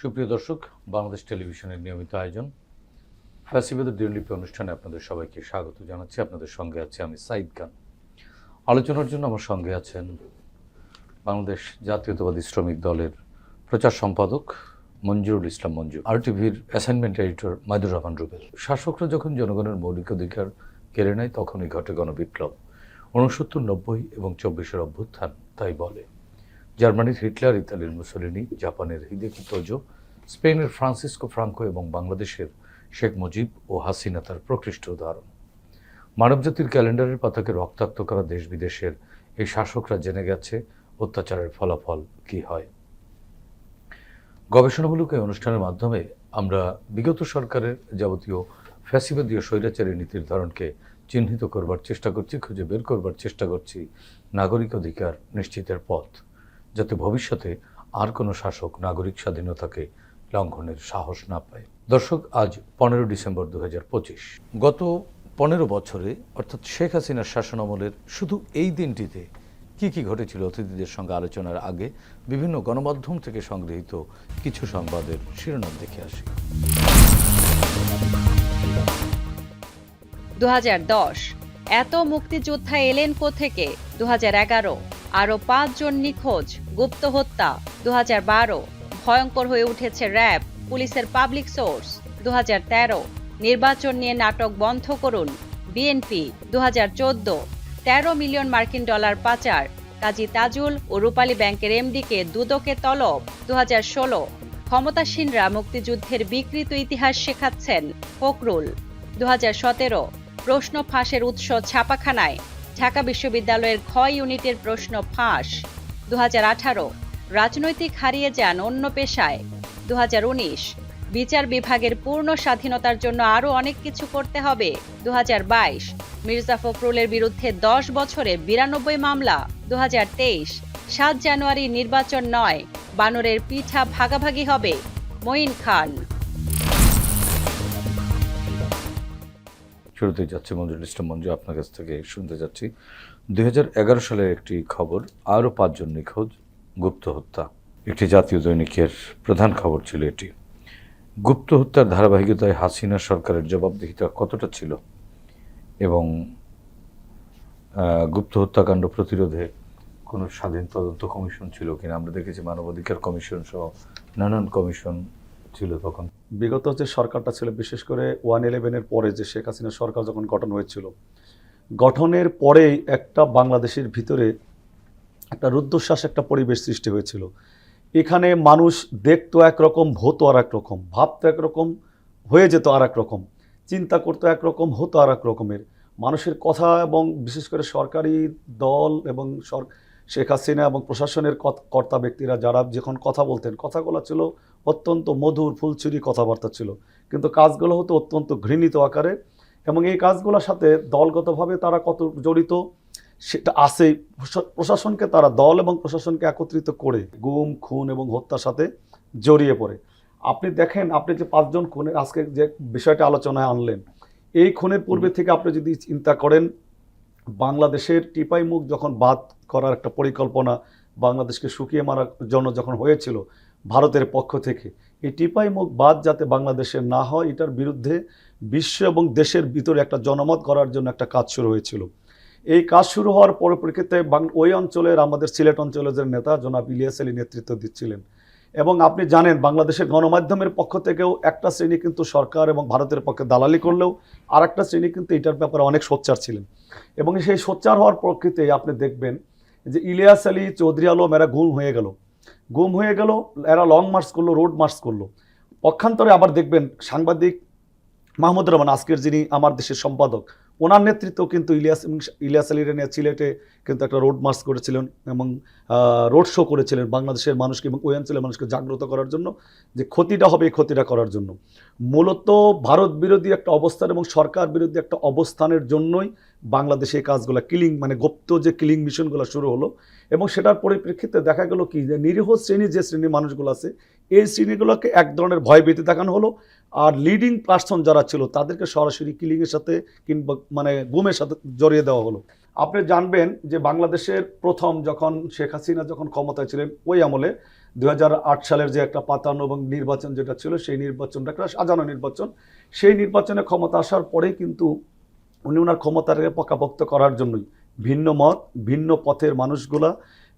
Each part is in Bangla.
সুপ্রিয় দর্শক, বাংলাদেশ টেলিভিশনের নিয়মিত আয়োজন ফ্যাসিবাদের দিনলিপি অনুষ্ঠানে আপনাদের সবাইকে স্বাগত জানাচ্ছি। আপনাদের সঙ্গে আছে আমি সাইদ খান। আলোচনার জন্য আমার সঙ্গে আছেন বাংলাদেশ জাতীয়তাবাদী শ্রমিক দলের প্রচার সম্পাদক মঞ্জুরুল ইসলাম মঞ্জু, আরটিভির অ্যাসাইনমেন্ট এডিটর মাইদুর রহমান রুবেল। শাসকরা যখন জনগণের মৌলিক অধিকার কেড়ে নেয় তখনই ঘটে গণবিপ্লব। 69, 90 এবং 24-এর অভ্যুত্থান তাই বলে। জার্মানির হিটলার, ইতালির মুসোলিনি, জাপানের হিদেকি তোজো, স্পেনের ফ্রান্সিসকো ফ্রাঙ্কো এবং বাংলাদেশের শেখ মুজিব ও হাসিনা তার প্রকৃষ্ট উদাহরণ। মানবজাতির ক্যালেন্ডারের পাতাকে রক্তাক্ত করা দেশ বিদেশের এই শাসকরা জেনে গেছে অত্যাচারের ফলাফল কী হয়। গবেষণামূলক এই অনুষ্ঠানের মাধ্যমে আমরা বিগত সরকারের যাবতীয় ফ্যাসিবাদীয় স্বৈরাচারী নীতির ধরনকে চিহ্নিত করবার চেষ্টা করছি, খুঁজে বের করবার চেষ্টা করছি নাগরিক অধিকার নিশ্চিতের পথ, যাতে ভবিষ্যতে আর কোনো শাসক নাগরিক স্বাধীনতাকে লঙ্ঘনের সাহস না পায়। দর্শক, আজ 15 ডিসেম্বর 2025। গত 15 বছরে অর্থাৎ শেখ হাসিনার শাসনামলের শুধু এই দিনটিতে কি কি ঘটেছিল অতিথিদের সঙ্গে আলোচনার আগে বিভিন্ন গণমাধ্যম থেকে সংগৃহীত কিছু সংবাদের শিরোনাম দেখে আসি। 2010 এত মুক্তিযোদ্ধা এলেন কোত্থেকে? 2011 আরও 5 জন নিখোঁজ, গুপ্ত হত্যা। 2012 ভয়ঙ্কর হয়ে উঠেছে র্যাব, পুলিশের পাবলিক সোর্স। 2013 নির্বাচন নিয়ে নাটক বন্ধ করুন বিএনপি। 2014 13 মিলিয়ন মার্কিন ডলার পাচার, কাজী তাজুল ও রূপালী ব্যাংকের এমডিকে দুদকে তলব। 2016 ক্ষমতাসীনরা মুক্তিযুদ্ধের বিকৃত ইতিহাস শেখাচ্ছেন ফখরুল। 2017 প্রশ্ন ফাঁসের উৎস ছাপাখানায়, ঢাকা বিশ্ববিদ্যালয়ের খ ইউনিটের প্রশ্ন ফাঁস। 2018 রাজনৈতিক হারিয়ে যান অন্য পেশায়। 2019 বিচার বিভাগের পূর্ণ স্বাধীনতার জন্য আরও অনেক কিছু করতে হবে। 2022 মির্জা ফখরুলের বিরুদ্ধে 10 বছরে 92 মামলা। 2023 7 জানুয়ারি নির্বাচন নয়, বানরের পিঠা ভাগাভাগি হবে মঈন খান। শুরুতে যাচ্ছে মঞ্জুরুল ইসলাম মঞ্জু, আপনার কাছ থেকে শুনতে যাচ্ছি 2011 সালের একটি খবর, আরও 5 জন নিখোঁজ, গুপ্ত হত্যা। একটি জাতীয় দৈনিকের প্রধান খবর ছিল এটি। গুপ্ত হত্যার ধারাবাহিকতায় হাসিনা সরকারের জবাবদিহিতা কতটা ছিল এবং গুপ্ত হত্যাকাণ্ড প্রতিরোধে কোনো স্বাধীন তদন্ত কমিশন ছিল কিনা? আমরা দেখেছি মানবাধিকার কমিশন সহ নানান কমিশন ছিল তখন। বিগত যে সরকারটা ছিল, বিশেষ করে 1/11-এর পরে যে শেখ হাসিনা সরকার যখন গঠন হয়েছিল, গঠনের পরেই একটা বাংলাদেশের ভিতরে একটা রুদ্ধশ্বাস একটা পরিবেশ সৃষ্টি হয়েছিল। এখানে মানুষ দেখতো একরকম, হতো আর এক রকম, ভাবতো একরকম, হয়ে যেত আর এক রকম, চিন্তা করতো একরকম, হতো আর এক রকমের। মানুষের কথা এবং বিশেষ করে সরকারি দল এবং শেখ হাসিনা এবং প্রশাসনের কর্তা ব্যক্তিরা যারা যখন কথা বলতেন, কথাগুলো ছিল অত্যন্ত মধুর, ফুলছুরি কথাবার্তা ছিল, কিন্তু কাজগুলো হতো অত্যন্ত ঘৃণিত আকারে। এবং এই কাজগুলোর সাথে দলগতভাবে তারা কত জড়িত সেটা আছে। প্রশাসনকে তারা, দল এবং প্রশাসনকে একত্রিত করে গুম, খুন এবং হত্যার সাথে জড়িয়ে পড়ে। আপনি দেখেন, আপনি যে 5 জন খুনের আজকে যে বিষয়টা আলোচনায় আনলেন, এই খুনের পূর্বে থেকে আপনি যদি চিন্তা করেন, বাংলাদেশের টিপাই মুখ যখন বাদ করার একটা পরিকল্পনা বাংলাদেশকে শুকিয়ে মারার জন্য যখন হয়েছিল ভারতের পক্ষ থেকে, এই টিপাই মুখ বাদ যাতে বাংলাদেশের না হয় এটার বিরুদ্ধে বিশ্ব এবং দেশের ভিতরে একটা জনমত করার জন্য একটা কাজ শুরু হয়েছিল। এই কাজ শুরু হওয়ার পরিপ্রেক্ষিতে ওই অঞ্চলের, আমাদের সিলেট অঞ্চলের যে নেতা জনাব ইলিয়াস আলী নেতৃত্ব দিচ্ছিলেন। এবং আপনি জানেন, বাংলাদেশের গণমাধ্যমের পক্ষ থেকেও একটা শ্রেণী কিন্তু সরকার এবং ভারতের পক্ষে দালালি করলেও আর একটা শ্রেণী কিন্তু এটার ব্যাপারে অনেক সোচ্চার ছিলেন। এবং সেই সোচ্চার হওয়ার প্রকৃতিতে আপনি দেখবেন যে ইলিয়াস আলী, চৌধুরী আলম এরা গুম হয়ে গেল, এরা লং মার্চ করলো, রোড মার্চ করলো। পক্ষান্তরে আবার দেখবেন সাংবাদিক মাহমুদুর রহমান, আজকের যিনি আমার দেশের সম্পাদক, ওনার নেতৃত্ব কিন্তু ইলিয়াস আলীর নিয়ে সিলেটে কিন্তু একটা রোড মার্চ করেছিলেন এবং রোড শো করেছিলেন বাংলাদেশের মানুষকে এবং ওই অঞ্চলের মানুষকে জাগ্রত করার জন্য, যে ক্ষতিটা হবে এই ক্ষতিটা করার জন্য। মূলত ভারত বিরোধী একটা অবস্থান এবং সরকার বিরোধী একটা অবস্থানের জন্যই বাংলাদেশে এই কাজগুলো, কিলিং মানে গুপ্ত যে কিলিং মিশনগুলো শুরু হলো। এবং সেটার পরিপ্রেক্ষিতে দেখা গেল কি, যে নিরীহ শ্রেণী যে শ্রেণীর মানুষগুলো আছে, এই শ্রেণীগুলোকে এক ধরনের ভয়ভীতি দেখানো হলো, আর লিডিং পার্সন যারা ছিল তাদেরকে সরাসরি কিলিংয়ের সাথে কিংবা মানে গুমের সাথে জড়িয়ে দেওয়া হলো। আপনি জানবেন যে বাংলাদেশের প্রথম যখন শেখ হাসিনা যখন ক্ষমতায় ছিলেন ওই আমলে 2008 সালের যে একটা পাতানো এবং নির্বাচন যেটা ছিল সেই নির্বাচনটা একটা সাজানো নির্বাচন, সেই নির্বাচনে ক্ষমতা আসার পরেই কিন্তু উনি ওনার ক্ষমতাকে পাকাপোক্ত করার জন্যই ভিন্ন মত ভিন্ন পথের মানুষগুলা,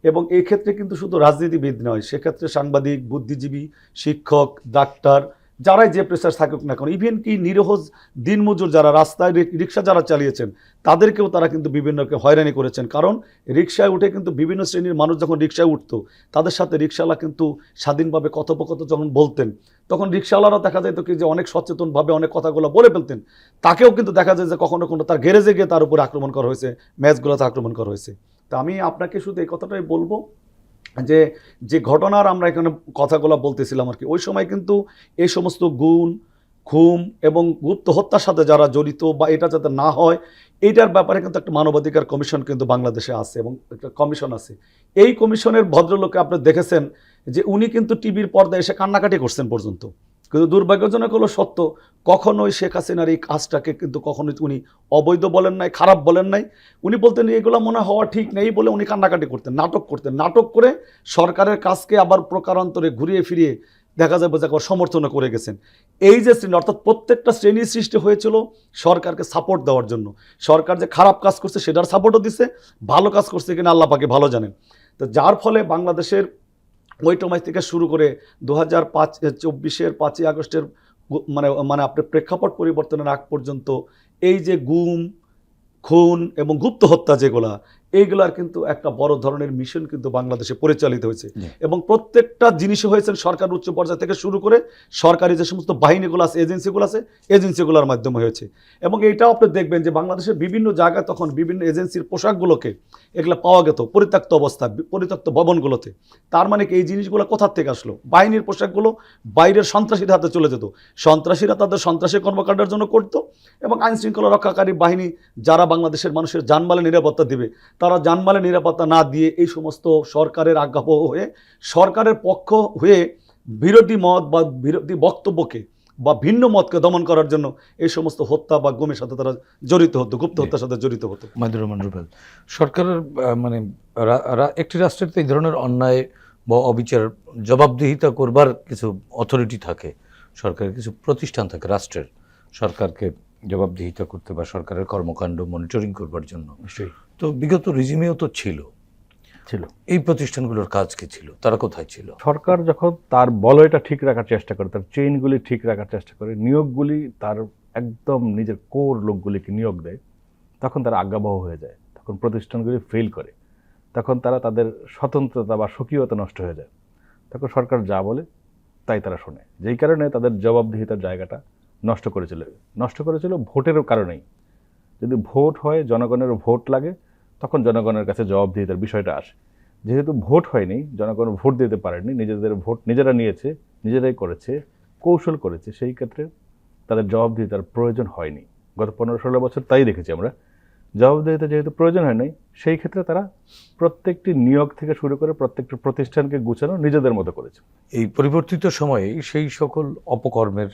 এবং এই ক্ষেত্রে কিন্তু শুধু রাজনীতিবিদ নয়, সেক্ষেত্রে সাংবাদিক, বুদ্ধিজীবী, শিক্ষক, ডাক্তার, যারাই যে প্রেসার থাকুক না কেন, ইভেন কি নিরীহ দিনমজুর যারা রাস্তায় রিক্সা যারা চালিয়েছেন তাদেরকেও তারা কিন্তু বিভিন্ন হয়রানি করেছেন। কারণ রিক্সায় উঠে কিন্তু বিভিন্ন শ্রেণীর মানুষ যখন রিক্সায় উঠতো তাদের সাথে রিক্সাওয়ালা কিন্তু স্বাধীনভাবে কথোপকথন যখন বলতেন তখন রিক্সাওয়ালারা দেখা যেত কি যে অনেক সচেতনভাবে অনেক কথাগুলো বলে ফেলতেন। তাকেও কিন্তু দেখা যায় যে কখনো কখনো তার গ্যারেজে গিয়ে তার উপরে আক্রমণ করা হয়েছে, ম্যাচগুলোতে আক্রমণ করা হয়েছে। তা আমি আপনাকে শুধু এই কথাটাই বলবো যে যে ঘটনার আমরা এখানে কথাগুলো বলতেছিলাম আর কি, ওই সময় কিন্তু এই সমস্ত খুন এবং গুপ্ত হত্যার সাথে যারা জড়িত বা এটা যাতে না হয় এইটার ব্যাপারে কিন্তু একটা মানবাধিকার কমিশন কিন্তু বাংলাদেশে আছে এবং একটা কমিশন আছে। এই কমিশনের ভদ্রলোকে আপনি দেখেছেন যে উনি কিন্তু টিভির পর্দায় এসে কান্নাকাটি করছেন পর্যন্ত। কিন্তু দুর্ভাগ্যজনক হলো সত্য, কখনোই শেখ হাসিনার এই কাজটাকে কিন্তু কখনোই উনি অবৈধ বলেন নাই, খারাপ বলেন নাই। উনি বলতেন এগুলো মনে হওয়া ঠিক নেই বলে উনি কান্নাকাটি করতেন, নাটক করে সরকারের কাজকে আবার প্রকারান্তরে ঘুরিয়ে ফিরিয়ে দেখা যাবে যে একবার সমর্থনও করে গেছেন। এই যে শ্রেণী, অর্থাৎ প্রত্যেকটা শ্রেণীর সৃষ্টি হয়েছিল সরকারকে সাপোর্ট দেওয়ার জন্য। সরকার যে খারাপ কাজ করছে সেটার সাপোর্টও দিচ্ছে, ভালো কাজ করছে কিনা আল্লাহ পাকে ভালো জানেন। তো যার ফলে বাংলাদেশের ওই সময় থেকে শুরু করে 2024-এর 5ই আগস্টের মানে আপনার প্রেক্ষাপট পরিবর্তনের আগ পর্যন্ত এই যে গুম, খুন এবং গুপ্ত হত্যা যেগুলা, এইগুলার কিন্তু একটা বড় ধরনের মিশন কিন্তু বাংলাদেশে পরিচালিত হয়েছে এবং প্রত্যেকটা জিনিসই হয়েছে সরকার উচ্চ পর্যায় থেকে শুরু করে সরকারি যে সমস্ত বাহিনীগুলো আছে, এজেন্সিগুলোর মাধ্যমে হয়েছে। এবং এইটাও আপনি দেখবেন যে বাংলাদেশের বিভিন্ন জায়গায় তখন বিভিন্ন এজেন্সির পোশাকগুলোকে এগুলো পাওয়া যেত পরিত্যক্ত অবস্থা, পরিত্যক্ত ভবনগুলোতে। তার মানে কি এই জিনিসগুলো কোথার থেকে আসলো? বাহিনীর পোশাকগুলো বাইরের সন্ত্রাসীদের হাতে চলে যেত, সন্ত্রাসীরা তাদের সন্ত্রাসী কর্মকাণ্ডের জন্য করত এবং আইনশৃঙ্খলা রক্ষাকারী বাহিনী যারা বাংলাদেশের মানুষের জানমালের নিরাপত্তা দিবে তারা জানমালের নিরাপত্তা না দিয়ে এই সমস্ত সরকারের আজ্ঞাবহ হয়ে সরকারের পক্ষ হয়ে বিরোধী মত বা বিরোধী বক্তব্যকে বা ভিন্ন মতকে দমন করার জন্য এই সমস্ত হত্যা বা গুমের সাথে তারা জড়িত হতো, গুপ্ত হত্যার সাথে জড়িত হতো। মাহিদুর রহমান রুবেল, সরকারের মানে একটি রাষ্ট্রের তো এই ধরনের অন্যায় বা অবিচার জবাবদিহিতা করবার কিছু অথরিটি থাকে, সরকারের কিছু প্রতিষ্ঠান থাকে রাষ্ট্রের, সরকারকে জবাবদিহিতা করতে বা সরকারের কর্মকাণ্ড মনিটরিং করবার জন্য। তো বিগত রিজিমেও তো ছিল, এই প্রতিষ্ঠানগুলোর কাজ কি ছিল? তারা কোথায় ছিল? সরকার যখন তার বলয়টা ঠিক রাখার চেষ্টা করে, তার চেইনগুলি ঠিক রাখার চেষ্টা করে, নিয়োগগুলি তার একদম নিজের কোর লোকগুলিকে নিয়োগ দেয়, তখন তারা আজ্ঞাবহ হয়ে যায়, তখন প্রতিষ্ঠানগুলি ফেল করে, তখন তারা তাদের স্বতন্ত্রতা বা স্বকীয়তা নষ্ট হয়ে যায়, তখন সরকার যা বলে তাই তারা শোনে। যেই কারণে তাদের জবাবদিহিতার জায়গাটা নষ্ট করেছিল ভোটের কারণেই। যদি ভোট হয়, জনগণের ভোট লাগে, তখন জনগণের কাছে জবাবদিহিতার বিষয়টা আসে। যেহেতু ভোট হয়নি, জনগণ ভোট দিতে পারেনি, নিজেদের ভোট নিজেরা নিয়েছে, নিজেরাই করেছে, কৌশল করেছে, সেই ক্ষেত্রে তাদের জবাবদিহিতার প্রয়োজন হয়নি। গত 15-16 বছর তাই দেখেছি আমরা, জবাবদিহিতা যেহেতু প্রয়োজন হয় নাই, সেই ক্ষেত্রে তারা প্রত্যেকটি নিয়োগ থেকে শুরু করে প্রত্যেকটি প্রতিষ্ঠানকে গুছানো নিজেদের মতো করেছে। এই পরিবর্তিত সময়ে সেই সকল অপকর্মের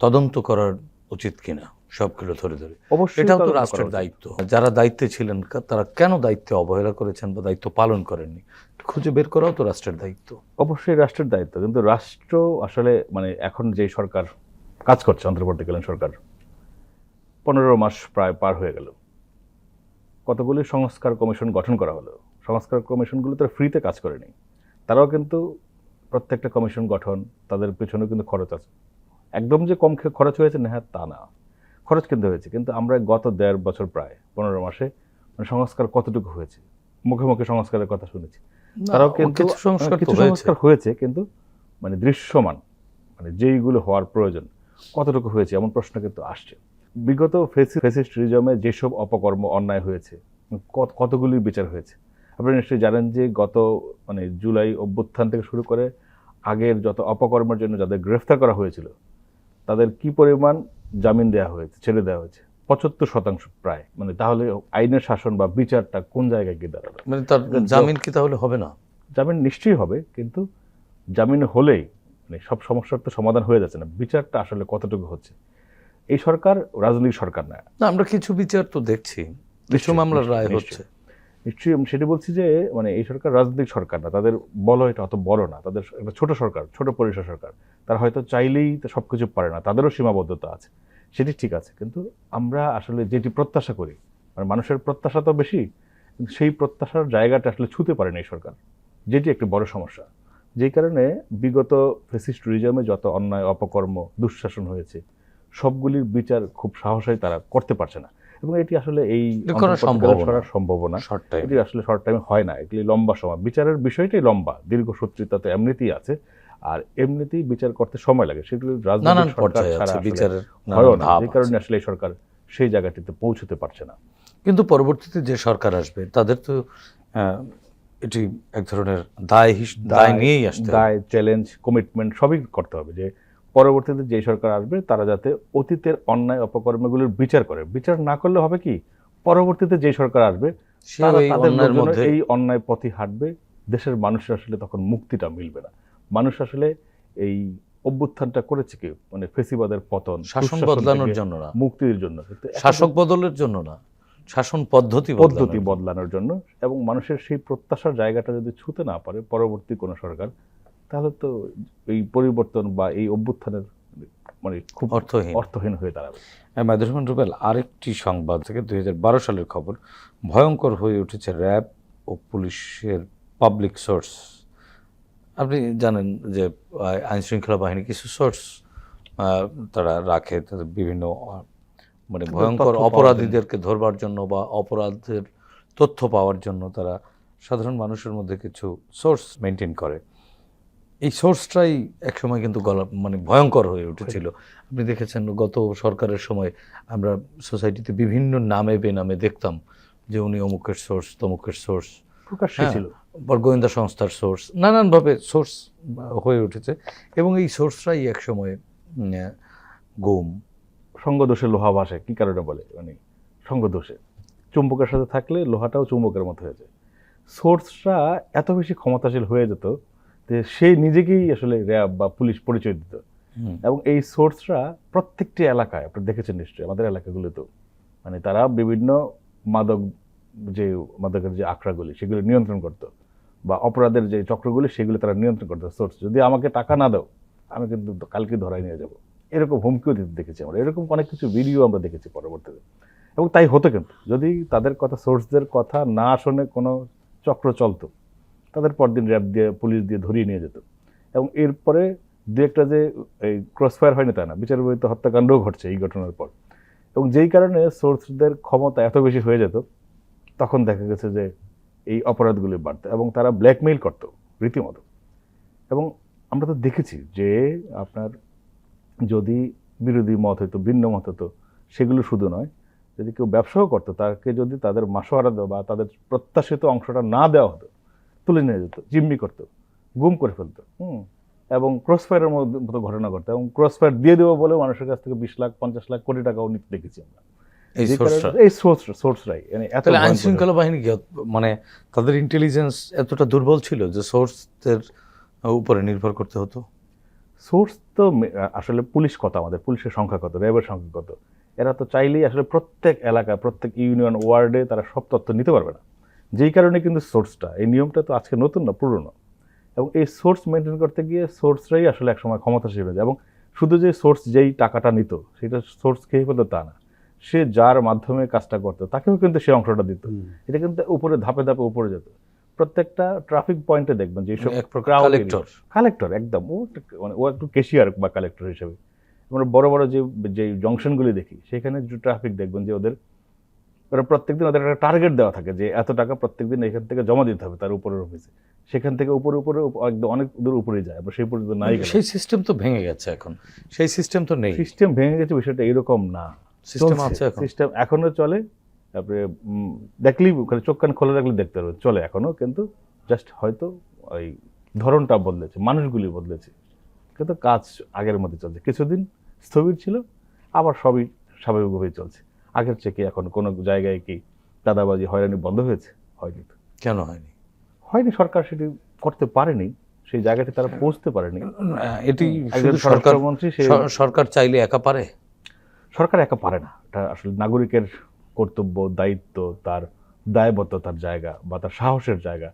তদন্ত করার উচিত কিনা সবগুলো ধরে ধরে? অবশ্যই এটাও তো রাষ্ট্রের দায়িত্ব। যারা দায়িত্বে ছিলেন তারা কেন দায়িত্বে অবহেলা করেছেন বা দায়িত্ব পালন করেননি, খুঁজে বের করাও তো রাষ্ট্রের দায়িত্ব। অবশ্যই রাষ্ট্রের দায়িত্ব, কিন্তু রাষ্ট্র আসলে মানে এখন যে সরকার কাজ করছে, অন্তর্বর্তীকালীন সরকার, 15 মাস প্রায় পার হয়ে গেল, কতগুলি সংস্কার কমিশন গঠন করা হলো। সংস্কার কমিশনগুলো তো ফ্রিতে কাজ করেনি, তারাও কিন্তু প্রত্যেকটা কমিশন গঠন, তাদের পেছনেও কিন্তু খরচ আছে। একদম যে কম খরচ হয়েছে না, তা না, খরচ কিন্তু হয়েছে। কিন্তু আমরা গত 1.5 বছর প্রায় 15 মাসে মানে সংস্কার কতটুকু হয়েছে, মুখে মুখে সংস্কারের কথা শুনেছি, তারাও কিন্তু কিছু সংস্কার হয়েছে, কিন্তু মানে দৃশ্যমান, মানে যেইগুলো হওয়ার প্রয়োজন কতটুকু হয়েছে এমন প্রশ্ন কিন্তু আসছে। বিগত ফ্যাসিস্ট রিজমে যেসব অপকর্ম অন্যায় হয়েছে কতগুলি বিচার হয়েছে। আপনারা নিশ্চয়ই জানেন যে গত মানে জুলাই অভ্যুত্থান থেকে শুরু করে আগের যত অপকর্মের জন্য যাদের গ্রেফতার করা হয়েছিল তাদের কি পরিমাণ জামিন দেওয়া হয়েছে, ছেড়ে দেওয়া হয়েছে, 75% প্রায়। মানে তাহলে আইনের শাসন বা বিচারটা কোন জায়গায় গিয়ে দাঁড়ালো? মানে তার জামিন কি তাহলে হবে না? জামিন নিশ্চয়ই হবে, কিন্তু জামিন হলেই মানে সব সমস্যার তো সমাধান হয়ে যাচ্ছে না। বিচারটা আসলে কতটুকু হচ্ছে? এই সরকার রাজনৈতিক সরকার না। আমরা কিছু বিচার তো দেখছি, কিছু মামলার রায় হচ্ছে। নিশ্চয়ই আমি সেটা বলছি যে মানে এই সরকার রাজনৈতিক সরকার না, তাদের বলো এটা অত বড় না, তাদের একটা ছোট সরকার, ছোট পরিসর সরকার, তারা হয়তো চাইলেই তো সবকিছু পারে না, তাদেরও সীমাবদ্ধতা আছে, সেটি ঠিক আছে। কিন্তু আমরা আসলে যেটি প্রত্যাশা করি, মানে মানুষের প্রত্যাশা তো বেশি, কিন্তু সেই প্রত্যাশার জায়গাটা আসলে ছুঁতে পারেনি এই সরকার, যেটি একটি বড় সমস্যা। যেই কারণে বিগত ফ্যাসিস্ট রিজমে যত অন্যায়, অপকর্ম, দুঃশাসন হয়েছে সবগুলির বিচার খুব সহসাই তারা করতে পারছে না, এবং এটি আসলে এই সম্ভব না, এটি আসলে শর্ট টাইমে হয় না, এগুলি লম্বা সময়, বিচারের বিষয়টাই লম্বা, দীর্ঘসূত্রিতা তো এমনিতেই আছে, আর এমনিতেই বিচার করতে সময় লাগে, সেগুলি রাজনৈতিক সরকার ছাড়া হয় না, যে কারণে আসলে এই সরকার সেই জায়গাটিতে পৌঁছতে পারছে না। কিন্তু পরবর্তীতে যে সরকার আসবে তাদের তো এটি এক ধরনের দায় নিয়েই আসতে হবে, দায়, চ্যালেঞ্জ, কমিটমেন্ট সবই করতে হবে, যে পরবর্তীতে যে সরকার আসবে তারা যাতে অতীতের অন্যায় অপকর্মগুলোর বিচার করে। বিচার না করলে হবে কি, পরবর্তীতে যে সরকার আসবে এই অন্যায় পথে হাঁটবে, দেশের মানুষের আসলে তখন মুক্তিটা মিলবে না। মানুষ আসলে এই অভ্যুত্থানটা করেছে কি মানে ফেসিবাদের পতন, শাসন বদলানোর জন্য না, মুক্তির জন্য, শাসক বদলের জন্য না, শাসন পদ্ধতি বদলানোর জন্য। এবং মানুষের সেই প্রত্যাশার জায়গাটা যদি ছুঁতে না পারে পরবর্তী কোনো সরকার, তাহলে তো এই পরিবর্তন বা এই অভ্যুত্থানের মানে খুব অর্থহীন হয়ে দাঁড়াবে। মাইদুর রহমান রুবেল, আরেকটি সংবাদ থেকে 2012 সালের খবর, ভয়ঙ্কর হয়ে উঠেছে র্যাব ও পুলিশের পাবলিক সোর্স। আপনি জানেন যে আইনশৃঙ্খলা বাহিনী কিছু সোর্স তারা রাখে, তাদের বিভিন্ন মানে ভয়ঙ্কর অপরাধীদেরকে ধরবার জন্য বা অপরাধের তথ্য পাওয়ার জন্য তারা সাধারণ মানুষের মধ্যে কিছু সোর্স মেনটেন করে। এই সোর্সটাই একসময় কিন্তু মানে ভয়ঙ্কর হয়ে উঠেছিল। আপনি দেখেছেন গত সরকারের সময় আমরা সোসাইটিতে বিভিন্ন নামে বেনামে দেখতাম যে উনি অমুকের সোর্স, তমুকের সোর্স, প্রকাশ্যে ছিল, গোয়েন্দা সংস্থার সোর্স, নানানভাবে সোর্স হয়ে উঠেছে। এবং এই সোর্সটাই একসময় গুম, সঙ্গদোষে লোহা ভাসে। কি কারণে বলে, মানে সঙ্গদোষে চুম্বকের সাথে থাকলে লোহাটাও চুম্বকের মতো হয়ে যায়। সোর্সটা এত বেশি ক্ষমতাশীল হয়ে যেত যে সে নিজেকেই আসলে র্যাব বা পুলিশ পরিচয় দিত। এবং এই সোর্সরা প্রত্যেকটি এলাকায়, আপনি দেখেছেন নিশ্চয়ই আমাদের এলাকাগুলোতেও, মানে তারা বিভিন্ন মাদকের যে আখড়াগুলি সেগুলো নিয়ন্ত্রণ করতো, বা অপরাধের যে চক্রগুলি সেগুলো তারা নিয়ন্ত্রণ করতো। সোর্স যদি আমাকে টাকা না দাও আমি কিন্তু কালকে ধরাই নিয়ে যাব, এরকম হুমকিও দিতে দেখেছি আমরা, এরকম অনেক কিছু ভিডিও আমরা দেখেছি পরবর্তীতে। এবং তাই হতো, কিন্তু যদি তাদের কথা, সোর্সদের কথা না শুনে কোনো চক্র চলতো, তাদের পরদিন র্যাব দিয়ে, পুলিশ দিয়ে ধরিয়ে নিয়ে যেত। এবং এরপরে দু একটা যে এই ক্রসফায়ার হয়নি তা না, বিচার বিহিত হত্যাকাণ্ডও ঘটছে এই ঘটনার পর। এবং যেই কারণে সোর্সদের ক্ষমতা এত বেশি হয়ে যেত, তখন দেখা গেছে যে এই অপরাধগুলি বাড়তো এবং তারা ব্ল্যাকমেইল করতো রীতিমতো। এবং আমরা তো দেখেছি যে আপনার যদি বিরোধী মত হতো, ভিন্ন মত হতো, সেগুলো শুধু নয়, যদি কেউ ব্যবসাও করতো তাকে যদি তাদের মাসোয়ারা দেওয়া বা তাদের প্রত্যাশিত অংশটা না দেওয়া হতো, তুলে নিয়ে যেত, জিম্মি করতো, গুম করে ফেলতো। এবং ক্রসফায়ারের মতো ঘটনা ঘটতো, এবং ক্রসফায়ার দিয়ে দেবো বলেও মানুষের কাছ থেকে 20 লাখ 50 লাখ কোটি টাকাও নিতে দেখেছি আমরা। এই সোর্সরাই আইনশৃঙ্খলা বাহিনী মানে তাদের ইন্টেলিজেন্স এতটা দুর্বল ছিল যে সোর্সদের উপরে নির্ভর করতে হতো। সোর্স তো আসলে পুলিশ কত, আমাদের পুলিশের সংখ্যা কত, র্যাবের সংখ্যা কত, এরা তো চাইলেই আসলে প্রত্যেক এলাকা, প্রত্যেক ইউনিয়ন, ওয়ার্ডে তারা সব তথ্য নিতে পারবে না। যেই কারণে কিন্তু সোর্সটা, এই নিয়মটা তো আজকে নতুন না, পুরনো। এবং এই সোর্স মেনটেন করতে গিয়ে সোর্সরাই আসলে একসময় ক্ষমতাশীল হয়ে যায়। এবং শুধু যে সোর্স যেই টাকাটা নিত সেটা সোর্স খেয়ে ফেলতো তা না, সে যার মাধ্যমে কাজটা করতো তাকেও কিন্তু সে অংশটা দিত। এটা কিন্তু উপরে ধাপে ধাপে উপরে যেত। প্রত্যেকটা ট্রাফিক পয়েন্টে দেখবেন যে কালেক্টর, একদম ও একটু ক্যাশিয়ার বা কালেক্টর হিসেবে। আমরা বড় বড় যে জংশনগুলি দেখি সেখানে যে ট্রাফিক দেখবেন যে ওরা প্রত্যেকদিন ওদের একটা টার্গেট দেওয়া থাকে যে এত টাকা প্রত্যেকদিন এখান থেকে জমা দিতে হবে তার উপরের অফিসে, সেখান থেকে উপরে একদম অনেক দূর উপরে যায়, আবার সেই পর্যন্ত নাই। সেই সিস্টেম তো ভেঙে গেছে, এখন সেই সিস্টেম তো নেই। সিস্টেম ভেঙে গেছে, বিষয়টা এরকম না, সিস্টেম আছে, সিস্টেম এখনো চলে। তারপরে দেখলেই চোখ কান খোলা রাখলে দেখতে পারবে, চলে এখনো, কিন্তু জাস্ট হয়তো ওই ধরনটা বদলেছে, মানুষগুলি বদলেছে, কিন্তু কাজ আগের মধ্যে চলছে। কিছুদিন স্থবির ছিল, আবার সবই স্বাভাবিকভাবেই চলছে। আগের চেয়ে কি এখন কোনো জায়গায় কি দাদাবাজি, হয়রানি বন্ধ হয়েছে? হয়নি। কেন হয়নি? সরকার সেটি করতে পারেনি, সেই জায়গাটি তারা পৌঁছতে পারেনি। এটি সরকার চাইলে একা পারে? সরকার একা পারে না, এটা আসলে নাগরিকের কর্তব্য, দায়িত্ব, তার দায়বদ্ধতার জায়গা বা তার সাহসের জায়গা,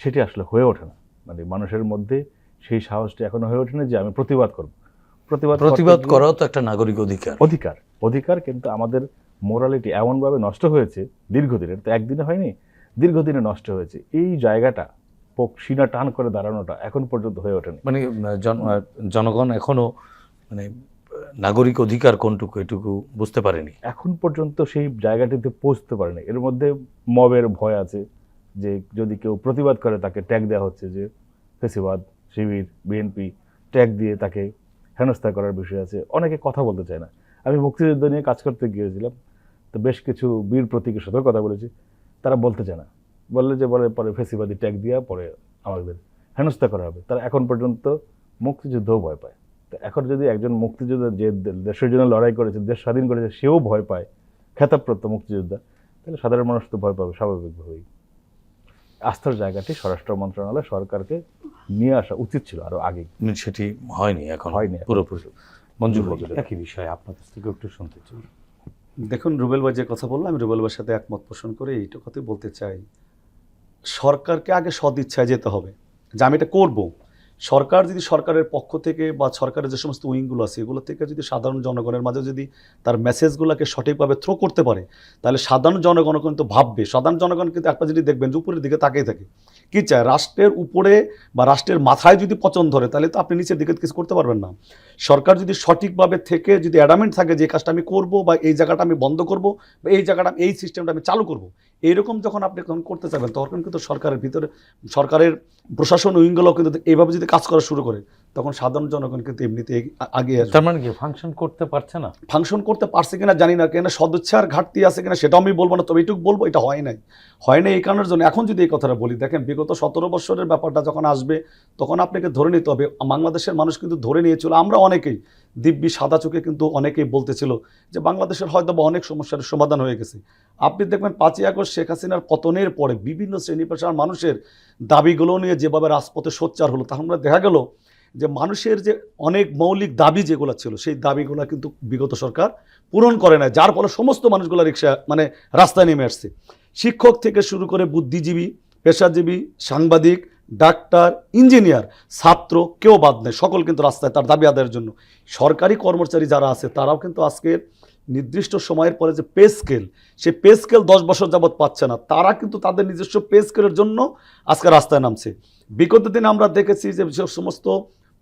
সেটি আসলে হয়ে ওঠে না। মানে মানুষের মধ্যে সেই সাহসটি এখনো হয়ে ওঠে না যে আমি প্রতিবাদ করব। প্রতিবাদ করাও তো একটা নাগরিক অধিকার। অধিকার কিন্তু আমাদের মোরালিটি এমনভাবে নষ্ট হয়েছে দীর্ঘদিনের, তো একদিনে হয়নি, দীর্ঘদিনে নষ্ট হয়েছে। এই জায়গাটা সিনা টান করে দাঁড়ানোটা এখন পর্যন্ত হয়ে ওঠেনি। মানে জনগণ এখনো মানে নাগরিক অধিকার কোনটুকু এটুকু বুঝতে পারেনি, এখন পর্যন্ত সেই জায়গাটিতে পৌঁছতে পারেনি। এর মধ্যে মবের ভয় আছে, যে যদি কেউ প্রতিবাদ করে তাকে ট্যাগ দেওয়া হচ্ছে, যে ফেসিবাদ, শিবির, বিএনপি, ট্যাগ দিয়ে তাকে হেনস্থা করার বিষয় আছে। অনেকে কথা বলতে চায় না। আমি মুক্তিযুদ্ধ নিয়ে কাজ করতে গিয়েছিলাম, তো বেশ কিছু বীর প্রতীকের সাথেও কথা বলেছি, তারা বলতে চায় না, বললে যে বলে পরে ফেসিবাদী ট্যাগ দিয়া পরে আমাদের হেনস্থা করা হবে। তারা এখন পর্যন্ত মুক্তিযুদ্ধও ভয় পায়। তো এখন যদি একজন মুক্তিযোদ্ধা যে দেশের জন্য লড়াই করেছে, দেশ স্বাধীন করেছে, সেও ভয় পায়, খেতাবপ্রাপ্ত মুক্তিযোদ্ধা, তাহলে সাধারণ মানুষ তো ভয় পাবে স্বাভাবিকভাবেই। আস্থার জায়গাটি স্বরাষ্ট্র মন্ত্রণালয় সরকারকে নিয়ে আসা উচিত ছিল আরো আগে, সেটি হয়নি, এখন হয়নি পুরোপুরি। মঞ্জু একই বিষয় আপনার কাছ থেকে একটু শুনতে চাই। দেখুন, রুবেল ভাই যে কথা বললো, আমি রুবেল ভাইয়ের সাথে একমত পোষণ করে এইটা কথাই বলতে চাই, সরকারকে আগে সদ ইচ্ছায় যেতে হবে যে আমি এটা করবো। সরকার যদি সরকারের পক্ষ থেকে বা সরকারের যে সমস্ত উইংগুলো আছে এগুলো থেকে যদি সাধারণ জনগণের মাঝে যদি তার মেসেজগুলোকে সঠিকভাবে থ্রো করতে পারে, তাহলে সাধারণ জনগণ কিন্তু ভাববে। সাধারণ জনগণ কিন্তু একটা যদি দেখবেন যে উপরের দিকে তাকিয়ে থাকে, কী চায়, রাষ্ট্রের উপরে বা রাষ্ট্রের মাথায় যদি পচন ধরে, তাহলে তো আপনি নিচের দিকে কিছু করতে পারবেন না। সরকার যদি সঠিকভাবে থেকে যদি অ্যাডামেন্ট থাকে যে কাজটা আমি করবো বা এই জায়গাটা আমি বন্ধ করবো বা এই জায়গাটা এই সিস্টেমটা আমি চালু করবো, এইরকম যখন আপনি করতে চাবেন, তখন কিন্তু সরকারের ভিতরে সরকারের প্রশাসন উইংগুলো কিন্তু এইভাবে যদি কাজ করা শুরু করে, তখন সাধারণ জনগণ কিন্তু এমনিতে আগে আসবে। তার মানে কি ফাংশন করতে পারছে না? ফাংশন করতে পারছে কিনা জানি না, কেন সদিচ্ছার ঘাটতি আছে কিনা সেটাও আমি বলবো না, তবে এইটুকু বলবো এটা হয় নাই এই কারণের জন্য। এখন যদি এই কথাটা বলি, দেখেন বিগত 17 বছরের ব্যাপারটা যখন আসবে, তখন আপনাকে ধরে নিতে হবে, বাংলাদেশের মানুষ কিন্তু ধরে নিয়েছিল, আমরা অনেকেই দিব্যি সাদা চোখে কিন্তু অনেকেই বলতেছিল যে বাংলাদেশের হয়তো বা অনেক সমস্যার সমাধান হয়ে গেছে। আপনি দেখবেন 5ই আগস্ট শেখ হাসিনার পতনের পরে বিভিন্ন শ্রেণী পেশার মানুষের দাবিগুলো নিয়ে যেভাবে রাজপথে সোচ্চার হলো, তখন আমরা দেখা গেল যে মানুষের যে অনেক মৌলিক দাবি যেগুলো ছিল, সেই দাবিগুলো কিন্তু বিগত সরকার পূরণ করে না, যার ফলে সমস্ত মানুষগুলো রিক্সা মানে রাস্তায় নেমে আসছে। শিক্ষক থেকে শুরু করে বুদ্ধিজীবী, পেশাজীবী, সাংবাদিক, ডাক্তার, ইঞ্জিনিয়ার, ছাত্র, কেউ বাদ নেই, সকল কিন্তু রাস্তায় তার দাবি আদায়ের জন্য। সরকারি কর্মচারী যারা আছে তারাও কিন্তু আজকের নির্দিষ্ট সময়ের পরে যে পে স্কেল, সেই পে স্কেল 10 বছর যাবৎ পাচ্ছে না, তারা কিন্তু তাদের নিজস্ব পে স্কেলের জন্য আজকে রাস্তায় নামছে। বিগত দিনে আমরা দেখেছি যে সমস্ত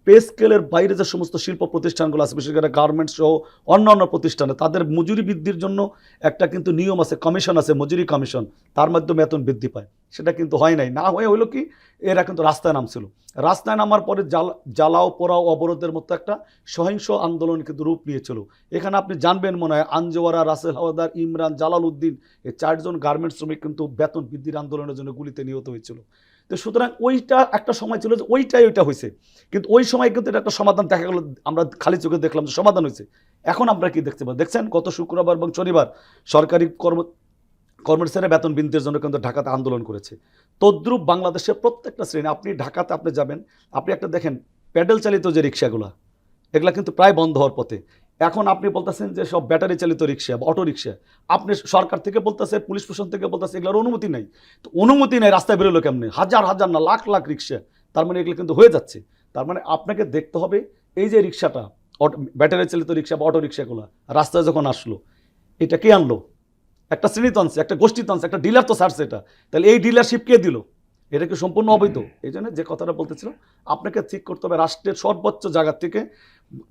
পে স্কেলের বাইরে যে সমস্ত শিল্প প্রতিষ্ঠানগুলো আছে, বিশেষ করে গার্মেন্টস সহ অন্যান্য প্রতিষ্ঠানে, তাদের মজুরি বৃদ্ধির জন্য একটা কিন্তু নিয়ম আছে, কমিশন আছে, মজুরি কমিশন, তার মাধ্যমে বেতন বৃদ্ধি পায়। সেটা কিন্তু হয় নাই, না হয়ে হইলো কি, এরা কিন্তু রাস্তায় নামছিল। রাস্তায় নামার পরে জ্বালাও পোড়াও অবরোধের মতো একটা সহিংস আন্দোলন কিন্তু রূপ নিয়েছিল। এখানে আপনি জানবেন মনে হয়, আঞ্জওয়ারা, রাসেল হাওয়াদার, ইমরান, জালাল উদ্দিন, এই 4 জন গার্মেন্টস শ্রমিক কিন্তু বেতন বৃদ্ধির আন্দোলনের জন্য গুলিতে নিহত হয়েছিল। তো সুতরাং ওইটা একটা সময় ছিল যে ওইটা হয়েছে, কিন্তু ওই সময় কিন্তু এটা একটা সমাধান দেখা গেল, আমরা খালি চোখে দেখলাম যে সমাধান হয়েছে। এখন আমরা কি দেখতে পাই, দেখছেন গত শুক্রবার এবং শনিবার সরকারি কর্মচারীরা বেতন বৃদ্ধির জন্য কিন্তু ঢাকাতে আন্দোলন করেছে। তদ্রূপ বাংলাদেশের প্রত্যেকটা শ্রেণী, আপনি ঢাকাতে আপনি যাবেন, আপনি একটা দেখেন প্যাডেল চালিত যে রিক্সাগুলো, এগুলা কিন্তু প্রায় বন্ধ হওয়ার পথে। এখন আপনি বলতেছেন যে সব ব্যাটারি চালিত রিক্সা বা অটো রিক্সা, আপনি সরকার থেকে বলতেছে, পুলিশ প্রশাসন থেকে বলতেছে এগুলোর অনুমতি নেই। তো অনুমতি নেই, রাস্তায় বেরোলো কেমনি, হাজার হাজার না লাখ লাখ রিক্সা, তার মানে এগুলো কিন্তু হয়ে যাচ্ছে। তার মানে আপনাকে দেখতে হবে এই যে রিক্সাটা, ব্যাটারি চালিত রিক্সা বা অটো রিক্সাগুলো রাস্তায় যখন আসলো, এটা কে আনলো? একটা শ্রেণী তো আনছে, একটা গোষ্ঠী তো আনছে, একটা ডিলার তো ছাড়ছে এটা, তাহলে এই ডিলারশিপ কে দিল? এটা কি সম্পূর্ণ অবৈধ? এই জন্য যে কথাটা বলতেছিলাম, আপনাকে ঠিক করতে হবে রাষ্ট্রের সর্বোচ্চ জায়গা থেকে,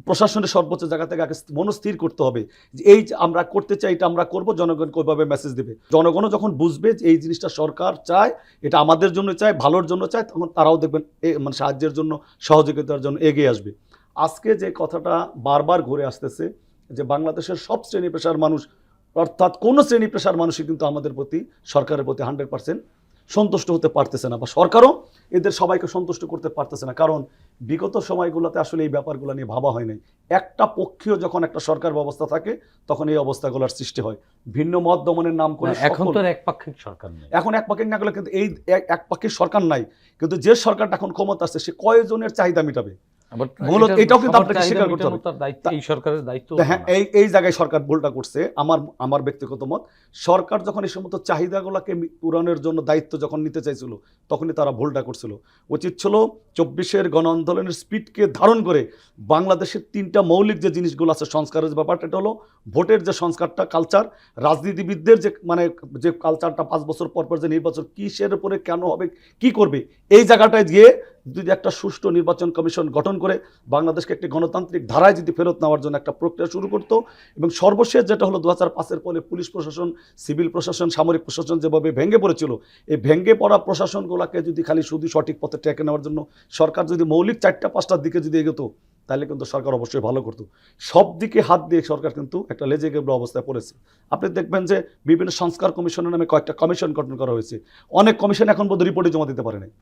প্রশাসনের সর্বোচ্চ জায়গা থেকে আগে মনস্থির করতে হবে যে এই আমরা করতে চাই, এটা আমরা করবো, জনগণকে ওইভাবে মেসেজ দেবে। জনগণও যখন বুঝবে যে এই জিনিসটা সরকার চায়, এটা আমাদের জন্য চায়, ভালোর জন্য চায়, তখন তারাও দেখবেন মানে সাহায্যের জন্য, সহযোগিতার জন্য এগিয়ে আসবে। আজকে যে কথাটা বারবার ঘুরে আসতেছে যে বাংলাদেশের সব শ্রেণী পেশার মানুষ, অর্থাৎ কোনো শ্রেণী পেশার মানুষই কিন্তু আমাদের প্রতি, সরকারের প্রতি 100% সন্তুষ্ট হতে পারতেছে না, বা সরকারও এদের সবাইকে সন্তুষ্ট করতে পারতেছে না। কারণ বিগত সময়গুলোতে আসলে এই ব্যাপারগুলো নিয়ে ভাবা হয় নাই। একটা পক্ষীয় যখন একটা সরকার ব্যবস্থা থাকে, তখন এই অবস্থাগুলোর সৃষ্টি হয়। ভিন্ন মত দমনের নাম করে এখন তো একপাক্ষিক সরকার নেই, এখন একপাক্ষিক না করলে কিন্তু এই একপাক্ষিক সরকার নাই, কিন্তু যে সরকারটা এখন ক্ষমতা আসছে সে কয়জনের চাহিদা মেটাবে? মূলত এটাও কিন্তু আপনাকে স্বীকার করতে হবে। তার দায়িত্ব, এই সরকারের দায়িত্ব। হ্যাঁ, এই জায়গায় সরকার ভুলটা করছে। আমার ব্যক্তিগত মত, সরকার যখন এই সমস্ত চাহিদাগুলোকে পূরণের জন্য দায়িত্ব যখন নিতে চাইছিল, তখনই তারা ভুলটা করছিল। উচিত ছিল 24-এর গণ আন্দোলনের স্পিডকে ধারণ করে বাংলাদেশের 3টা মৌলিক যে জিনিসগুলো আছে সংস্কারের ব্যাপারটা, এটা হলো ভোটের যে সংস্কারটা, কালচার, রাজনীতিবিদদের যে যে কালচারটা 5 বছর পর পর যে নির্বাচন কিসের উপরে কেন হবে কি করবে, এই জায়গাটায় গিয়ে যদি একটা সুষ্ঠু নির্বাচন কমিশন গঠন করে বাংলাদেশকে একটি গণতান্ত্রিক ধারায় যদি ফেরত নেওয়ার জন্য একটা প্রক্রিয়া শুরু করতো, এবং সর্বশেষ যেটা হলো 2005-এর পরে পুলিশ প্রশাসন, সিভিল প্রশাসন, সামরিক প্রশাসন যেভাবে ভেঙে পড়েছিল, এই ভেঙে পড়া প্রশাসনগুলোকে যদি খালি শুধু সঠিক পথে টেকে নেওয়ার জন্য সরকার যদি মৌলিক 4-5টার দিকে যদি এগোতো, তাহলে কিন্তু সরকার অবশ্যই ভালো করতো। সব দিকে হাত দিয়ে সরকার কিন্তু একটা লেজে গেবড়া অবস্থায় পড়েছে। আপনি দেখবেন যে বিভিন্ন সংস্কার কমিশনের নামে কয়েকটা কমিশন গঠন করা হয়েছে, অনেক কমিশন এখন পর্যন্ত রিপোর্টে জমা দিতে পারে নাই।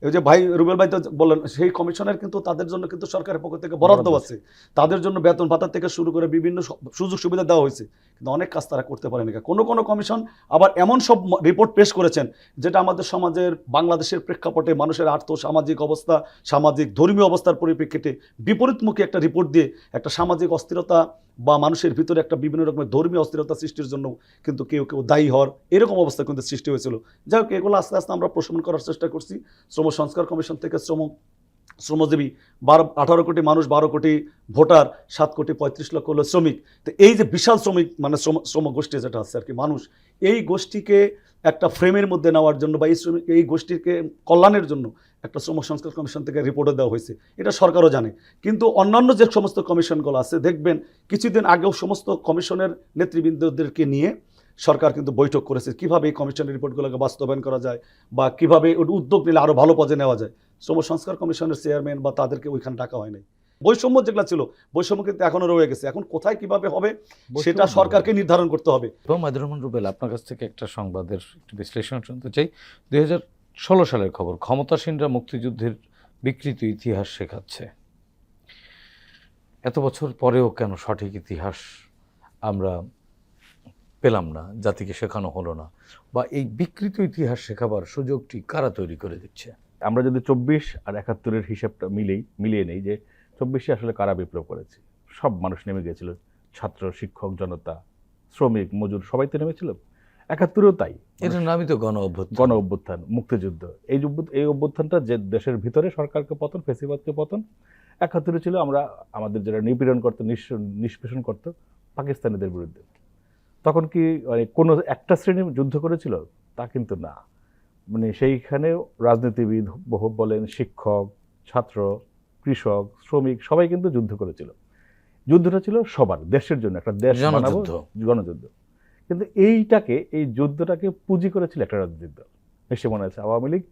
এই যে ভাই রুবেল ভাই তো বললেন, সেই কমিশনের কিন্তু তাদের জন্য কিন্তু সরকারের পক্ষ থেকে বরাদ্দ আছে, তাদের জন্য বেতন ভাতা থেকে শুরু করে বিভিন্ন সুযোগ সুবিধা দেওয়া হয়েছে, কিন্তু অনেক কাজ তারা করতে পারেনি। কোনো কমিশন আবার এমন সব রিপোর্ট পেশ করেছেন যেটা আমাদের সমাজের, বাংলাদেশের প্রেক্ষাপটে মানুষের আর্থ সামাজিক অবস্থা, সামাজিক ধর্মীয় অবস্থার পরিপ্রেক্ষিতে বিপরীতমুখী একটা রিপোর্ট দিয়ে একটা সামাজিক অস্থিরতা বা মানুষের ভিতরে একটা বিভিন্ন রকমের ধর্মীয় অস্থিরতা সৃষ্টির জন্য কিন্তু কেউ দায়ী হওয়ার এরকম অবস্থা কিন্তু সৃষ্টি হয়েছিল। যাই হোক, এগুলো আস্তে আস্তে আমরা প্রশমন করার চেষ্টা করছি। শ্রম সংস্কার কমিশন থেকে শ্রমজীবী 18 কোটি মানুষ, 12 কোটি ভোটার, 7 কোটি 35 লক্ষ হলো শ্রমিক। তো এই যে বিশাল শ্রমিক মানে শ্রম গোষ্ঠী যেটা আছে আর কি মানুষ, এই গোষ্ঠীকে একটা ফ্রেমের মধ্যে নেওয়ার জন্য বা এই গোষ্ঠীকে কল্যাণের জন্য একটা শ্রম সংস্কার কমিশন থেকে রিপোর্টও দেওয়া হয়েছে, এটা সরকারও জানে। কিন্তু অন্যান্য যে সমস্ত কমিশনগুলো আছে দেখবেন কিছুদিন আগেও সমস্ত কমিশনের নেতৃবৃন্দদেরকে নিয়ে সরকার কিন্তু বৈঠক করেছে কিভাবে এই কমিশনের রিপোর্টগুলোকে বাস্তবায়ন করা যায় বা কিভাবে উদ্যোগ নিলে আরও ভালো পদে নেওয়া যায়। শ্রম সংস্কার কমিশনের চেয়ারম্যান বা তাদেরকে ওইখানে ডাকা হয় নাই। বৈষম্য যেগুলো ছিল, বৈষম্য কিন্তু এখনও রয়ে গেছে। এখন কোথায় কিভাবে হবে সেটা সরকারকে নির্ধারণ করতে হবে। মাইদুর রহমান রুবেল, আপনার কাছ থেকে একটা সংবাদের একটু বিশ্লেষণ শুনতে চাই। 2016 সালের খবর, ক্ষমতাসীনরা মুক্তিযুদ্ধের বিকৃত ইতিহাস শেখাচ্ছে। এত বছর পরেও কেন সঠিক ইতিহাস আমরা পেলাম না, জাতিকে শেখানো হলো না, বা এই বিকৃত ইতিহাস শেখাবার সুযোগটি কারা তৈরি করে দিচ্ছে? আমরা যদি 24 আর 71-এর হিসাবটা মিলিয়ে নেই, যে 24-এ আসলে কারা বিপ্লব করেছে, সব মানুষ নেমে গিয়েছিল, ছাত্র, শিক্ষক, জনতা, শ্রমিক, মজুর, সবাই তো নেমেছিল। 71-এও তাই, এটার নামই তো গণ অভ্যুত্থান, মুক্তিযুদ্ধ। এই অভ্যুত্থানটা যে দেশের ভিতরে সরকারকে পতন, ফেসিবাদকে পতন। 71-এ ছিল আমরা আমাদের যারা নিপীড়ন করতো, নিষ্পেষণ করতো পাকিস্তানিদের বিরুদ্ধে। তখন কি মানে কোনো একটা শ্রেণী যুদ্ধ করেছিল? তা কিন্তু না। মানে সেইখানে রাজনীতিবিদ বহু বলেন, শিক্ষক, ছাত্র, কৃষক, শ্রমিক সবাই কিন্তু যুদ্ধ করেছিল। যুদ্ধটা ছিল সবার, দেশের জন্য, একটা দেশ বানাবো, গণযুদ্ধ। কিন্তু এই যুদ্ধটাকে পুঁজি করেছিল একটা রাজনৈতিক দল, নিশ্চয় মনে আছে আওয়ামী লীগ।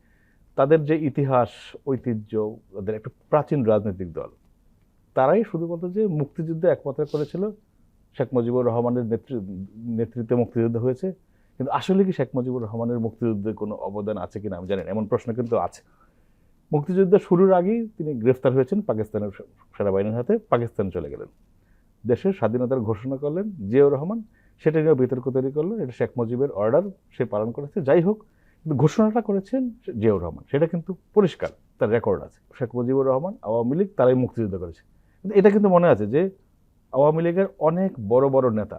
তাদের যে ইতিহাস, ঐতিহ্য, তাদের একটা প্রাচীন রাজনৈতিক দল, তারাই শুধু বলতো যে মুক্তিযুদ্ধ একমাত্র করেছিল, শেখ মুজিবুর রহমানের নেতৃত্বে মুক্তিযুদ্ধ হয়েছে। কিন্তু আসলে কি শেখ মুজিবুর রহমানের মুক্তিযুদ্ধে কোনো অবদান আছে কিনা আমি জানি না, এমন প্রশ্ন কিন্তু আছে। মুক্তিযুদ্ধ শুরুর আগেই তিনি গ্রেফতার হয়েছেন পাকিস্তানের সেনাবাহিনীর হাতে, পাকিস্তান চলে গেলেন। দেশের স্বাধীনতার ঘোষণা করলেন জিয়াউর রহমান, সেটা নিয়েও বিতর্ক তৈরি করলো। এটা শেখ মুজিবের অর্ডার, সে পালন করেছে। যাই হোক, কিন্তু ঘোষণাটা করেছেন জিয়াউর রহমান, সেটা কিন্তু পরিষ্কার, তার রেকর্ড আছে। শেখ মুজিবুর রহমান, আওয়ামী লীগ, তারাই মুক্তিযুদ্ধ করেছে। কিন্তু এটা কিন্তু মনে আছে যে আওয়ামী লীগের অনেক বড় বড় নেতা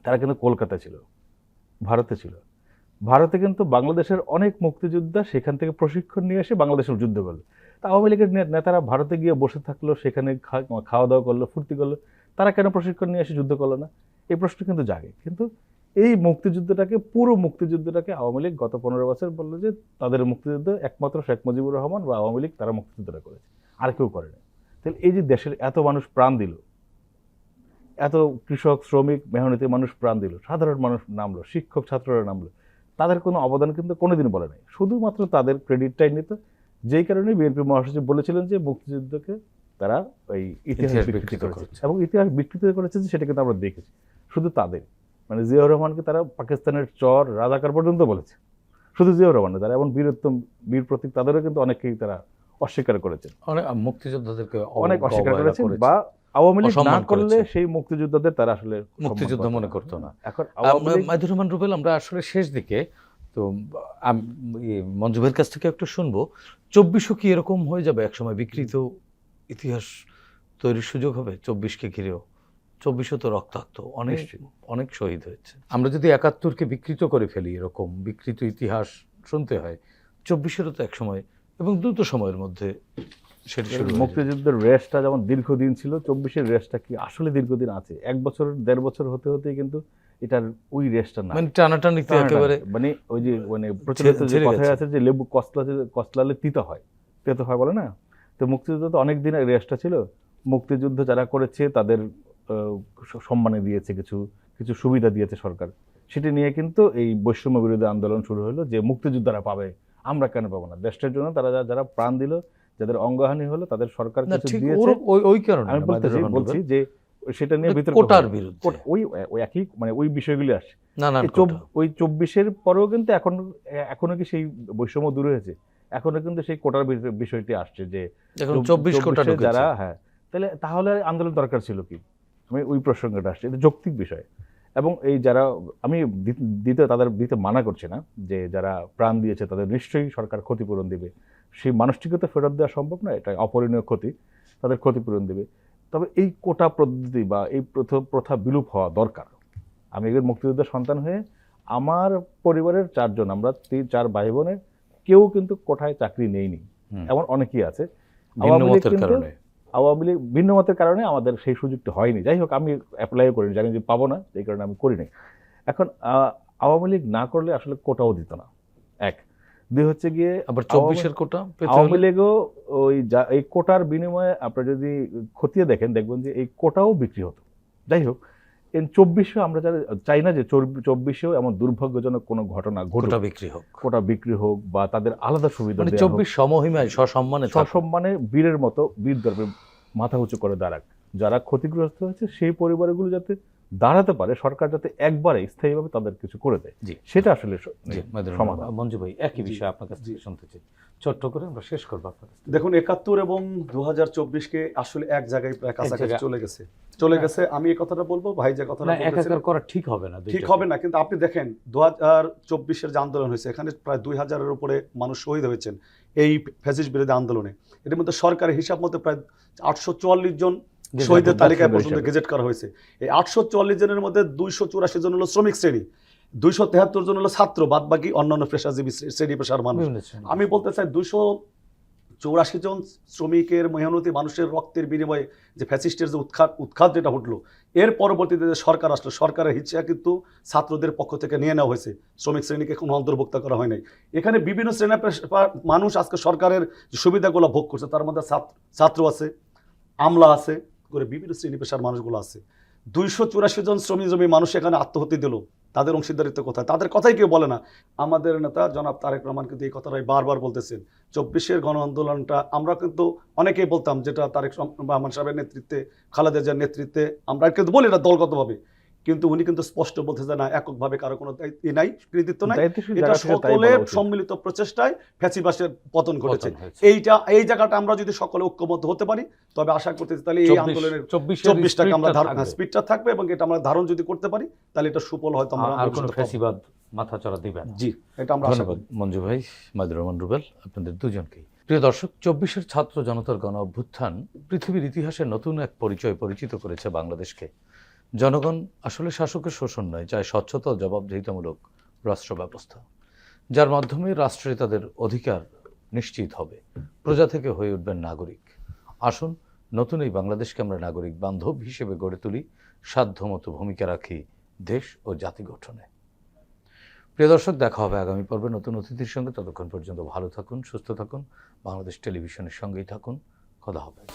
তারা কিন্তু কলকাতা ছিল, ভারতে ছিল। ভারতে কিন্তু বাংলাদেশের অনেক মুক্তিযোদ্ধা সেখান থেকে প্রশিক্ষণ নিয়ে এসে বাংলাদেশের যুদ্ধ করলো। তা আওয়ামী লীগের নেতারা ভারতে গিয়ে বসে থাকলো, সেখানে খাওয়া দাওয়া করলো, ফুর্তি করলো, তারা কেন প্রশিক্ষণ নিয়ে এসে যুদ্ধ করলো না? এই প্রশ্ন কিন্তু জাগে। কিন্তু এই পুরো মুক্তিযুদ্ধটাকে আওয়ামী লীগ গত 15 বছর বললো যে তাদের মুক্তিযুদ্ধ একমাত্র শেখ মুজিবুর রহমান বা আওয়ামী লীগ তারা মুক্তিযুদ্ধটা করেছে, আর কেউ করেনি। তাহলে এই যে দেশের এত মানুষ প্রাণ দিল, এত কৃষক, শ্রমিক, মেহনতি মানুষ প্রাণ দিল, সাধারণ মানুষ নামলো, শিক্ষক, ছাত্ররা নামলো, তাদের কোনো অবদান কিন্তু কোনোদিন বলে নাই, শুধুমাত্র তাদের ক্রেডিটটাই নিত। যেই কারণে বিএনপি মহাসচিব বলেছিলেন যে মুক্তিযুদ্ধকে তারা ওই ইতিহাস বিকৃত করেছে, এবং ইতিহাস বিকৃত করেছে সেটা কিন্তু আমরা দেখেছি। শুধু তাদের, মানে জিয়াউর রহমানকে তারা পাকিস্তানের চর, রাজাকার পর্যন্ত বলেছে। শুধু জিয়াউর রহমান, তারা এমন বীর প্রতীক তাদেরও কিন্তু অনেকেই তারা অস্বীকার করেছেন, অনেক মুক্তিযোদ্ধাদেরকে অনেক অস্বীকার করেছেন, বা আওয়ামী লীগ না করলে সেই মুক্তিযোদ্ধাদের তারা আসলে মুক্তিযুদ্ধ মনে করতো না। এখন মাইদুর রহমান রুবেল, আমরা আসলে শেষ দিকে, তো মঞ্জু ভাইয়ের কাছ থেকে একটু শুনবো, 2400 কি এরকম হয়ে যাবে একসময় বিকৃত ইতিহাস তৈরির সুযোগ হবে 24কে ঘিরেও? 24 তো রক্তাক্ত, অনেক অনেক শহীদ হয়েছে। আমরা যদি 71কে বিকৃত করে ফেলি, এরকম বিকৃত ইতিহাস শুনতে হয়, 24-এরও তো এক সময় এবং দ্রুত সময়ের মধ্যে সেটা শুরু হয়ে যাবে। মুক্তিযুদ্ধের রেসটা যেমন দীর্ঘদিন ছিল, 24-এর রেসটা কি আসলে দীর্ঘদিন আছে? 1 বছর 1.5 বছর হতে হতেই কিন্তু এটার ওই রেসটা না, মানে টানাটানিতে একেবারে মানে ওই যে মানে প্রচলিত যে ঝেড়ে কথা গেছে। আছে যে লেবু কসলালে তিতা হয়, তেতো হয় বলে না? তো মুক্তিযুদ্ধ তো অনেক দিন রেসটা ছিল। মুক্তিযুদ্ধ যারা করেছে তাদের সম্মানে দিয়েছে, কিছু কিছু সুবিধা দিয়েছে সরকার, সেটি নিয়ে কিন্তু এই বৈষম্য বিরোধী আন্দোলন শুরু হলো যে মুক্তিযোদ্ধারা পাবে, আমরা কেন পাবো না? দেশটার জন্য তারা যারা প্রাণ দিল, যাদের অঙ্গহানি হলো, তাদের সরকার না, কিছু ঠিক দিয়েছে। ওই কারণে আমি বলছি যে সেটা নিয়ে বিতর্ক কোটার হয়। বিরুদ্ধে ওই একই মানে ওই বিষয়গুলি আসে। নানান এই কোটা। ওই 24-এর পরেও কিন্তু এখনো কি সেই বৈষম্য দূর হয়েছে? এখনো কিন্তু সেই কোটার বিষয়টি আসছে যে এখন 24 কোটা 24-এ ঢুকেছে। যারা, হ্যাঁ, তাহলে আন্দোলন দরকার ছিল কি? আমি ওই প্রসঙ্গটা আসছে, এটা যৌক্তিক বিষয়। এবং এই যারা, আমি তাদের দিতে মানা করছি না, যে যারা প্রাণ দিয়েছে তাদের নিশ্চয়ই সরকার ক্ষতিপূরণ দিবে, সেই মানসিকতা ফেরত দেওয়া সম্ভব না, এটা অপরিণীয় ক্ষতি, তাদের ক্ষতিপূরণ দেবে। তবে এই কোটা পদ্ধতি বা এই প্রথা বিলুপ হওয়া দরকার। আমি একজন মুক্তিযোদ্ধার সন্তান হয়ে আমার পরিবারের 4 জন, আমরা 4 ভাই বোনের কেউ কিন্তু কোটায় চাকরি নেইনি, এমন অনেকেই আছে। ভিন্ন মতের কারণে, আওয়ামী লীগ ভিন্ন মতের কারণে আমাদের সেই সুযোগটা হয়নি। যাই হোক, আমি অ্যাপ্লাইও করিনি, জানি যে পাবো না, এই কারণে আমি করিনি। এখন আওয়ামী লীগ না করলে আসলে কোটাও দিত না, 1। 2 হচ্ছে গিয়ে আবার 24-এর কোটা পেতে আওয়ামী হলে লীগও এই কোটার বিনিময়ে আপনারা যদি খতিয়ে দেখেন, দেখবেন যে এই কোটাও বিক্রি হতো। যাই হোক, 24-এও আমরা চাই না যে 24-এও এমন দুর্ভাগ্যজনক কোনো ঘটনা ঘটুক, কোটা বিক্রি হোক, কোটা বিক্রি হোক বা তাদের আলাদা সুবিধা মানে দেয়া হোক। 24 সমহিমায় সসম্মানে থাকুক। সসম্মানে বীরের মতো বীর দর্পে মাথা উঁচু করে দাঁড়াক। যারা ক্ষতিগ্রস্ত হয়েছে সেই পরিবারগুলো যাতে দাঁড়াতে পারে, সরকার যাতে একবারে স্থায়ীভাবে তাদের কিছু করে দেয়, জি। সেটা আসলে জি, সমাধান। মঞ্জু ভাই, একই বিষয় আপনার কাছ থেকে শুনতে চাই, ছোট্ট করে আমরা শেষ করবো আপনার কাছ থেকে। দেখুন, 71 এবং 2024-কে আসলে এক জায়গায় প্রায় কাছাকাছি জায়গায়। চলে গেছে। আমি এই কথাটা বলবো, ভাই যে কথাটা না, বলতেছেন, একাকার করা ঠিক হবে না, ঠিক হবে না। কিন্তু আপনি দেখেন 2024-এর যে আন্দোলন হয়েছে, এখানে প্রায় 2000-এর উপরে মানুষ শহীদ হয়েছেন এই ফ্যাসিস্ট বিরোধী আন্দোলনে। এর মধ্যে সরকারের হিসাব মতো প্রায় 844 জন শহীদের তালিকায় পর্যন্ত গেজেট করা হয়েছে। এই 844 জনের মধ্যে 284 জন হলো শ্রমিক শ্রেণী, 273 জন হলো ছাত্র, বাদ বাকি অন্যান্য পেশাজীবী শ্রেণী পেশার মানুষ। আমি বলতে চাই 284 জন শ্রমিকের মেহনতি মানুষের রক্তের বিনিময়ে যে ফ্যাসিস্টের যে উৎখাত যেটা ঘটলো, এর পরবর্তীতে যে সরকার আসলো, সরকারের হিচ্ছা কিন্তু ছাত্রদের পক্ষ থেকে নিয়ে নেওয়া হয়েছে, শ্রমিক শ্রেণীকে কোনো অন্তর্ভুক্ত করা হয় নাই। এখানে বিভিন্ন শ্রেণী মানুষ আজকে সরকারের যে সুবিধাগুলো ভোগ করছে, তার মধ্যে ছাত্র আছে, আমলা আছে, করে বিভিন্ন শ্রেণী পেশার মানুষগুলো আছে। 284 জন শ্রমিকজীবী মানুষ এখানে আত্মহত্যা দিল, তাদের অংশীদারিত্ব কোথায়? তাদের কথাই কেউ বলে না। আমাদের নেতা জনাব তারেক রহমান কিন্তু এই কথাটাই বারবার বলতেছেন। 24-এর গণ আন্দোলনটা আমরা কিন্তু অনেকেই বলতাম, যেটা তারেক রহমান সাহেবের নেতৃত্বে, খালেদা জিয়ার নেতৃত্বে, আমরা কিন্তু বলি না দলগতভাবে, কিন্তু উনি কিন্তু স্পষ্ট বলতেছে না, এককভাবে কারো কোনো দায়িত্ব নাই, কৃতিত্ব নাই, এটা সকলের সম্মিলিত প্রচেষ্টায় ফ্যাসিবাসের পতন ঘটেছে। এই জায়গাটা আমরা যদি সকলে ঐক্যবদ্ধ হতে পারি, তবে আশা করতেছি তাহলে এই আন্দোলনের 24টাকে আমরা স্পিডটা থাকবে, এবং এটা আমরা ধারণ যদি করতে পারি, তাহলে এটা সুফল হয়তো আমরা আর কোনো ফ্যাসিবাদ মাথাচাড়া দিবেন। জি, এটা আমরা আশা করি। মঞ্জু ভাই, মাইদুর রহমান রুবেল, আপনাদের দুজনকেই। প্রিয় দর্শক, 24-এর ছাত্র জনতার গণ অভ্যুত্থান পৃথিবীর ইতিহাসে নতুন এক পরিচিত করেছে বাংলাদেশকে। জনগণ আসলে শাসকের শোষণ নয়, চায় স্বচ্ছতা ও জবাবদিহিতামূলক রাষ্ট্র ব্যবস্থা, যার মাধ্যমে রাষ্ট্রে তাদের অধিকার নিশ্চিত হবে, প্রজা থেকে হয়ে উঠবেন নাগরিক। আসুন, নতুন এই বাংলাদেশকে আমরা নাগরিক বান্ধব হিসেবে গড়ে তুলি, সাধ্যমতো ভূমিকা রাখি দেশ ও জাতি গঠনে। প্রিয় দর্শক, দেখা হবে আগামী পর্বে নতুন অতিথির সঙ্গে। ততক্ষণ পর্যন্ত ভালো থাকুন, সুস্থ থাকুন, বাংলাদেশ টেলিভিশনের সঙ্গেই থাকুন। খোদা হাফেজ।